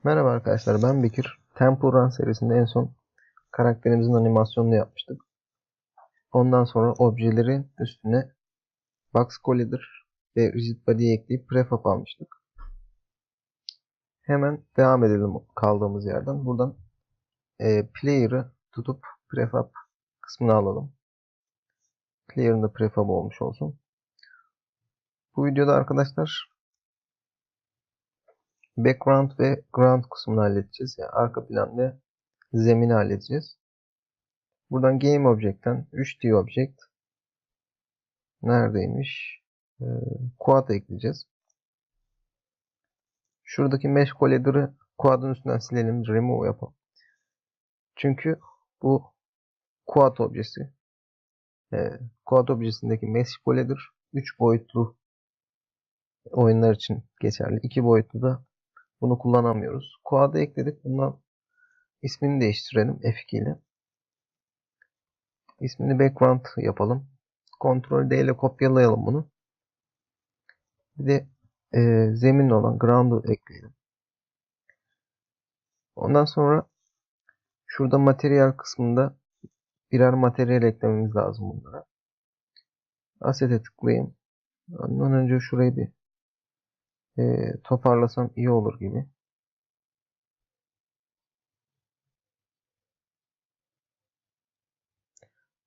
Merhaba arkadaşlar, ben Bekir. Temple Run serisinde en son karakterimizin animasyonunu yapmıştık. Ondan sonra objelerin üstüne Box Collider ve Rigid Body'yi ekleyip prefab almıştık. Hemen devam edelim kaldığımız yerden. Buradan Player'ı tutup prefab kısmını alalım. Player'ın da prefab olmuş olsun. Bu videoda arkadaşlar background ve ground kısmını halledeceğiz. Yani arka plan ve zemini halledeceğiz. Buradan Game Object'ten 3D Object neredeymiş? Quad ekleyeceğiz. Şuradaki Mesh Collider'ı Quad'ın üstünden silelim. Remove yapalım. Çünkü bu Quad objesi. Quad objesindeki Mesh Collider 3 boyutlu oyunlar için geçerli. 2 boyutlu da bunu kullanamıyoruz. Quad'ı ekledik. Bundan ismini değiştirelim F2 ile. İsmini background yapalım. Ctrl D ile kopyalayalım bunu. Bir de zemin olan ground'u ekleyelim. Ondan sonra şurada materyal kısmında birer materyal eklememiz lazım bunlara. Asset'e tıklayayım. Ondan önce şurayı bir toparlasam iyi olur gibi.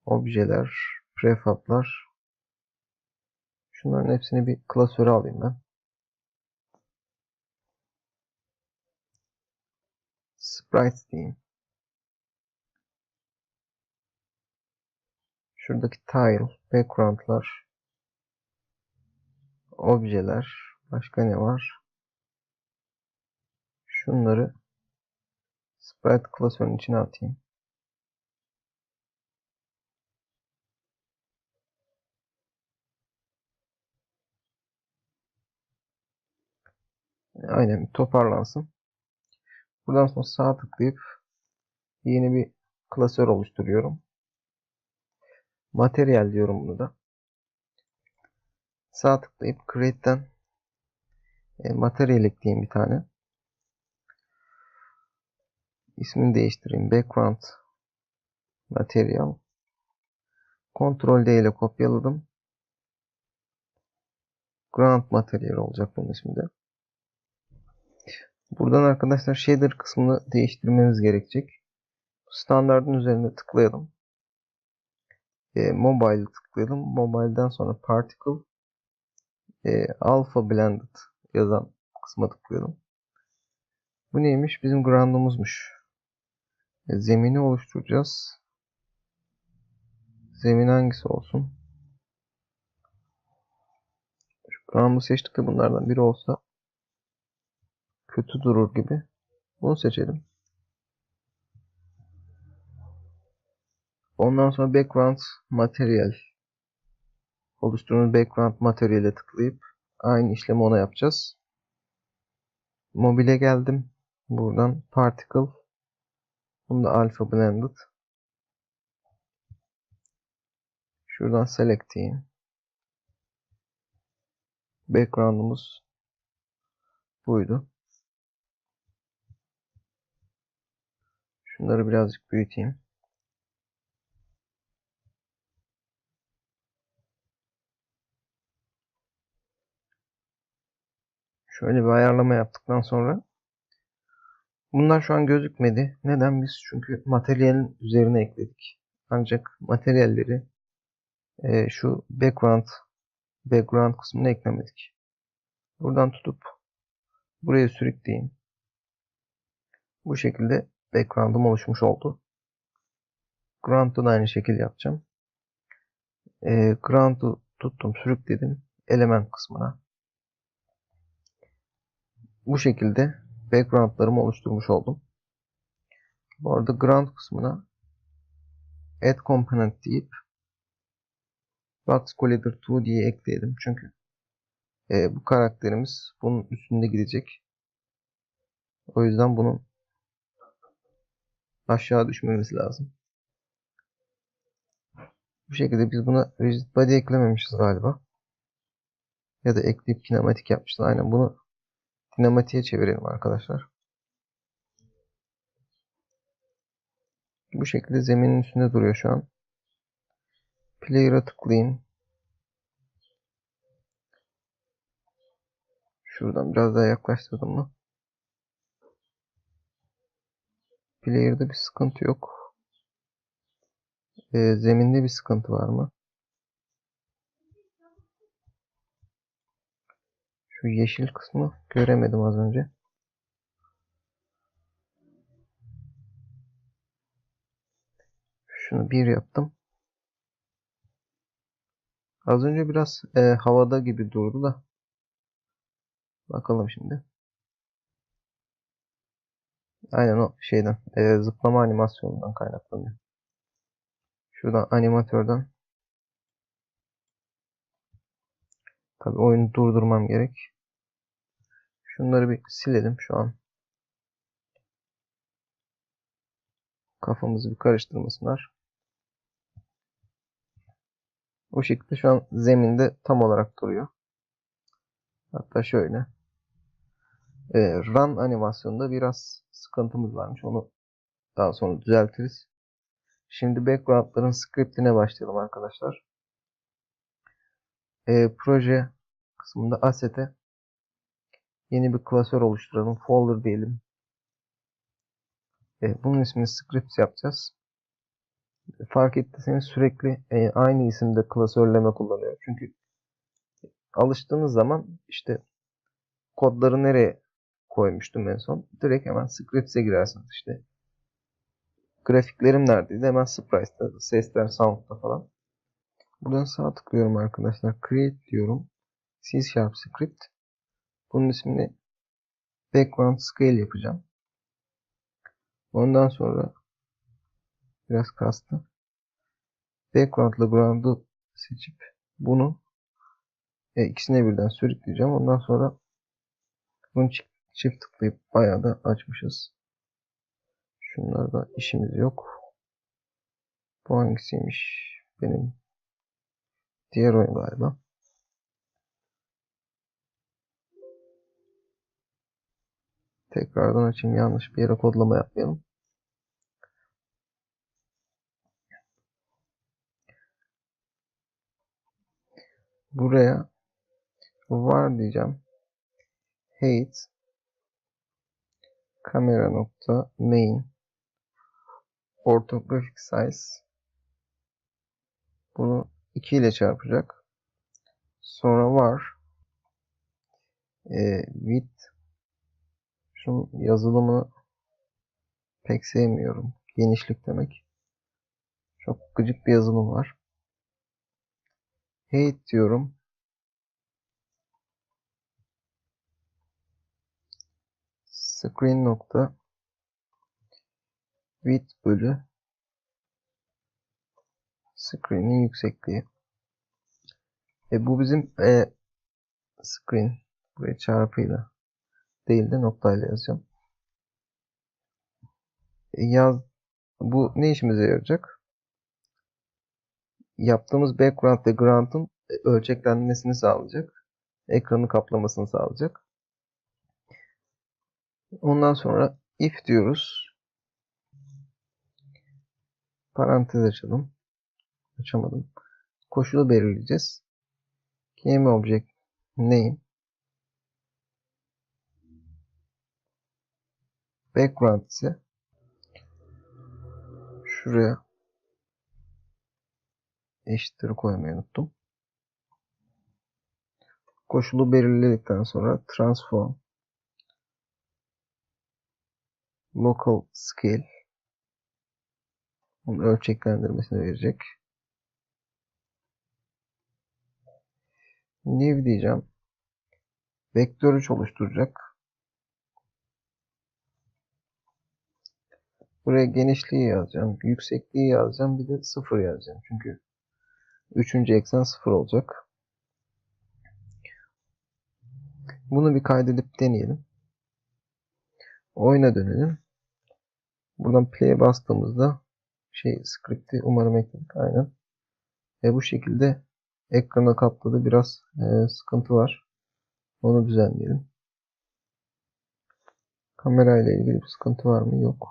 Objeler, prefablar. Şunların hepsini bir klasöre alayım ben. Sprites diyeyim. Şuradaki tile, background'lar, objeler. Başka ne var? Şunları sprite klasörün içine atayım. Aynen toparlansın. Buradan sonra sağ tıklayıp yeni bir klasör oluşturuyorum. Materyal diyorum bunu da. Sağ tıklayıp Create'den materyal ekleyeyim bir tane. İsmini değiştireyim. Background Material. Ctrl D ile kopyaladım. Ground Material olacak bunun ismi de. Buradan arkadaşlar shader kısmını değiştirmemiz gerekecek. Standardın üzerine tıklayalım. Mobile tıklayalım. Mobile'den sonra Particle Alpha Blended yazan kısma tıklayalım. Bu neymiş? Bizim ground'umuzmuş. Zemini oluşturacağız. Zemin hangisi olsun? Şu ground'u seçtik de bunlardan biri olsa kötü durur gibi. Bunu seçelim. Ondan sonra background material oluşturduğumuz background materyale tıklayıp aynı işlemi ona yapacağız. Mobile geldim. Buradan particle. Bunu da alpha blended. Şuradan select diyeyim. Background'umuz buydu. Şunları birazcık büyüteyim. Şöyle bir ayarlama yaptıktan sonra bunlar şu an gözükmedi. Neden? Biz çünkü materyalin üzerine ekledik. Ancak materyalleri şu background kısmına eklemedik. Buradan tutup buraya sürükleyeyim. Bu şekilde background'um oluşmuş oldu. Ground'u da aynı şekilde yapacağım. Ground'u tuttum, sürükledim element kısmına. Bu şekilde background'larımı oluşturmuş oldum. Bu arada ground kısmına add component deyip box collider 2 diye ekleyelim. Çünkü bu karakterimiz bunun üstünde gidecek. O yüzden bunun aşağı düşmemesi lazım. Bu şekilde biz buna rigid body eklememişiz galiba. Ya da ekleyip kinematik yapmışız. Aynen bunu kinematiğe çevirelim arkadaşlar. Bu şekilde zeminin üstünde duruyor şu an. Player'a tıklayayım. Şuradan biraz daha yaklaştırdım mı? Player'da bir sıkıntı yok. Zeminde bir sıkıntı var mı? Şu yeşil kısmı göremedim az önce. Şunu 1 yaptım. Az önce biraz havada gibi durdu da. Bakalım şimdi. Aynen o şeyden. Zıplama animasyonundan kaynaklanıyor. Şuradan animatörden. Tabii oyunu durdurmam gerek. Şunları bir silelim şu an. Kafamızı bir karıştırmasınlar. O şekilde şu an zeminde tam olarak duruyor. Hatta şöyle. Run animasyonunda biraz sıkıntımız varmış. Onu daha sonra düzeltiriz. Şimdi background'ların scriptine başlayalım arkadaşlar. Proje kısmında asset'e yeni bir klasör oluşturalım. Folder diyelim. Bunun ismini scripts yapacağız. Fark ettiyseniz sürekli aynı isimde klasörleme kullanıyor. Çünkü alıştığınız zaman işte kodları nereye koymuştum en son. Direkt hemen scripts'e girersiniz işte. Grafiklerim neredeydi? Hemen Sprite'da, sesler, sound'da falan. Buradan sağ tıklıyorum arkadaşlar. Create diyorum. C# script. Bunun ismini background scale yapacağım. Ondan sonra biraz kastı. Background ile ground'u seçip bunu ikisine birden sürükleyeceğim. Ondan sonra bunu çift tıklayıp bayağı da açmışız. Şunlarda işimiz yok. Bu hangisiymiş? Benim diğer oyun galiba. Tekrardan açayım. Yanlış bir yere kodlama yapmayalım. Buraya var diyeceğim. Height kamera nokta main orthographic size, bunu 2 ile çarpacak. Sonra var width, şunun yazılımı pek sevmiyorum. Genişlik demek. Çok gıcık bir yazılım var. Height diyorum. Screen nokta width bölü screen'in yüksekliği. Bu bizim screen. Buraya çarpıyla değil de noktayla yazacağım. Bu ne işimize yarayacak? Yaptığımız background ve ground'un ölçeklenmesini sağlayacak. Ekranı kaplamasını sağlayacak. Ondan sonra if diyoruz. Parantez açalım. Açamadım. Koşulu belirleyeceğiz. GameObject name background ise şuraya eşittir koymayı unuttum. Koşulu belirledikten sonra transform local scale, onun ölçeklendirmesini verecek. New diyeceğim. Vektör 3 oluşturacak. Buraya genişliği yazacağım. Yüksekliği yazacağım. Bir de 0 yazacağım. Çünkü 3. eksen 0 olacak. Bunu bir kaydedip deneyelim. Oyuna dönelim. Buradan play'e bastığımızda script'i umarım ekledik. Aynen. Bu şekilde ekrana kapladı. Biraz sıkıntı var. Onu düzenleyelim. Kamera ile ilgili bir sıkıntı var mı? Yok.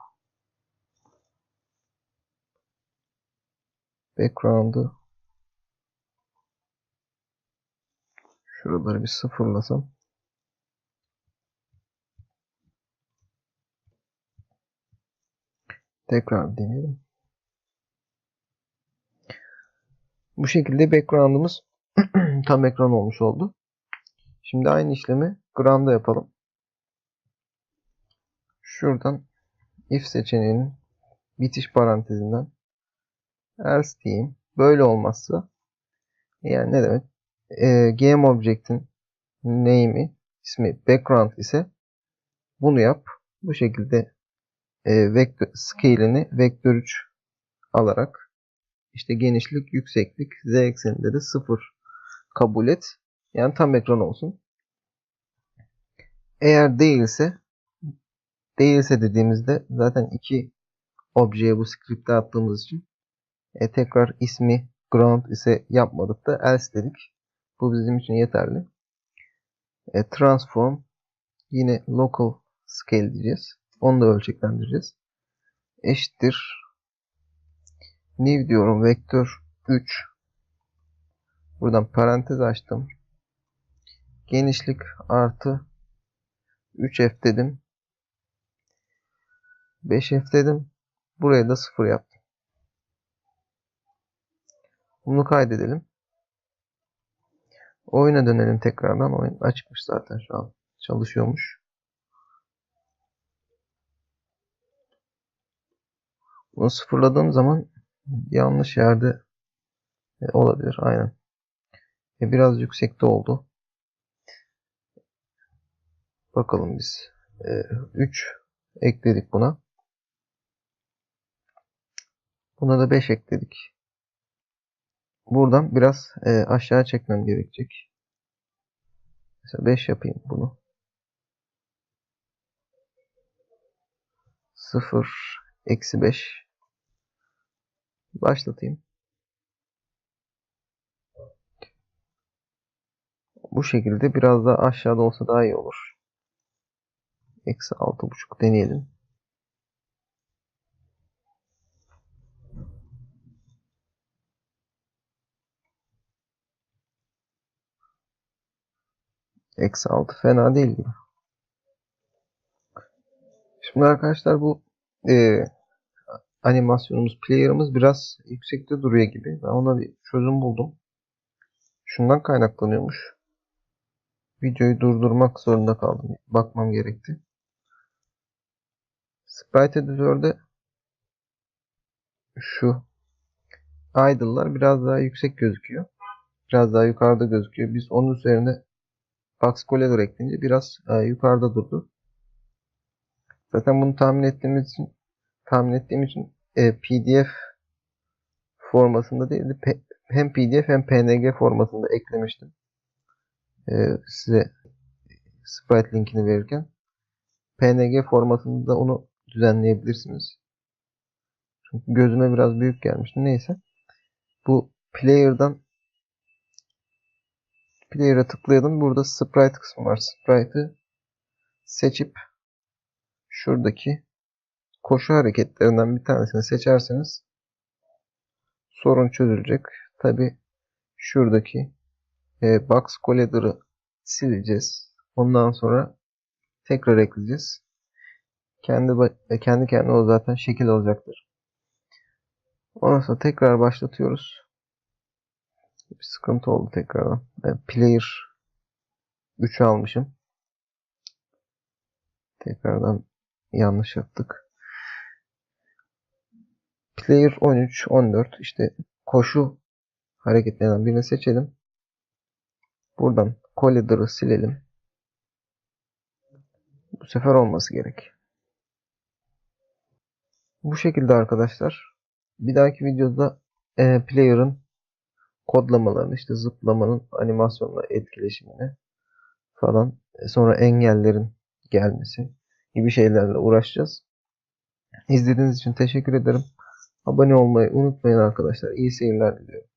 background'ı şuraları bir sıfırlasam. Tekrar deneyelim. Bu şekilde background'ımız tam ekran olmuş oldu. Şimdi aynı işlemi ground'a yapalım. Şuradan if seçeneğinin bitiş parantezinden else diyeyim. Böyle olmazsa yani ne demek? GameObject'in name'i, ismi background ise bunu yap. Bu şekilde vektör scale'ini vektör 3 alarak işte genişlik, yükseklik, z ekseninde de 0 kabul et. Yani tam ekran olsun. Eğer değilse dediğimizde zaten iki objeye bu script'e attığımız için tekrar ismi ground ise yapmadık da else dedik. Bu bizim için yeterli. Transform yine local scale diyeceğiz. Onu da ölçeklendireceğiz. Eşittir. New diyorum. Vektör 3. Buradan parantez açtım. Genişlik artı 3F dedim. 5F dedim. Buraya da 0 yaptım. Bunu kaydedelim. Oyuna dönelim tekrardan. Oyun açıkmış zaten şu an. Çalışıyormuş. Bunu sıfırladığım zaman yanlış yerde olabilir. Aynen. Biraz yüksekte oldu. Bakalım biz. 3 ekledik buna. Buna da 5 ekledik. Buradan biraz aşağı çekmem gerekecek. Mesela 5 yapayım bunu. 0 eksi 5 başlatayım. Bu şekilde biraz daha aşağıda olsa daha iyi olur. Eksi 6,5 deneyelim. Eksi 6 fena değil gibi. Şimdi arkadaşlar bu animasyonumuz, player'ımız biraz yüksekte duruyor gibi. Ben ona bir çözüm buldum. Şundan kaynaklanıyormuş. Videoyu durdurmak zorunda kaldım. Bakmam gerekti. Sprite editörde şu idle'lar biraz daha yüksek gözüküyor. Biraz daha yukarıda gözüküyor. Biz onun üzerine box collider ekleyince biraz yukarıda durdu. Zaten bunu tahmin ettiğim için PDF formasında değil de hem PDF hem PNG formasında eklemiştim. Size sprite linkini verirken PNG formatında onu düzenleyebilirsiniz. Çünkü gözüme biraz büyük gelmişti. Neyse. Bu player'a tıklayalım. Burada sprite kısmı var. Sprite'ı seçip şuradaki koşu hareketlerinden bir tanesini seçerseniz sorun çözülecek. Tabi şuradaki box collider'ı sileceğiz. Ondan sonra tekrar ekleyeceğiz. Kendi kendine o zaten şekil alacaktır. Ondan sonra tekrar başlatıyoruz. Bir sıkıntı oldu tekrardan. Player 3 almışım. Tekrardan yanlış yaptık. Player 13, 14 işte koşu hareketlerinden birini seçelim. Buradan collider'ı silelim. Bu sefer olması gerek. Bu şekilde arkadaşlar. Bir dahaki videoda player'ın kodlamalarını, işte zıplamanın animasyonla etkileşimini falan, sonra engellerin gelmesi gibi şeylerle uğraşacağız. İzlediğiniz için teşekkür ederim. Abone olmayı unutmayın arkadaşlar. İyi seyirler diliyorum.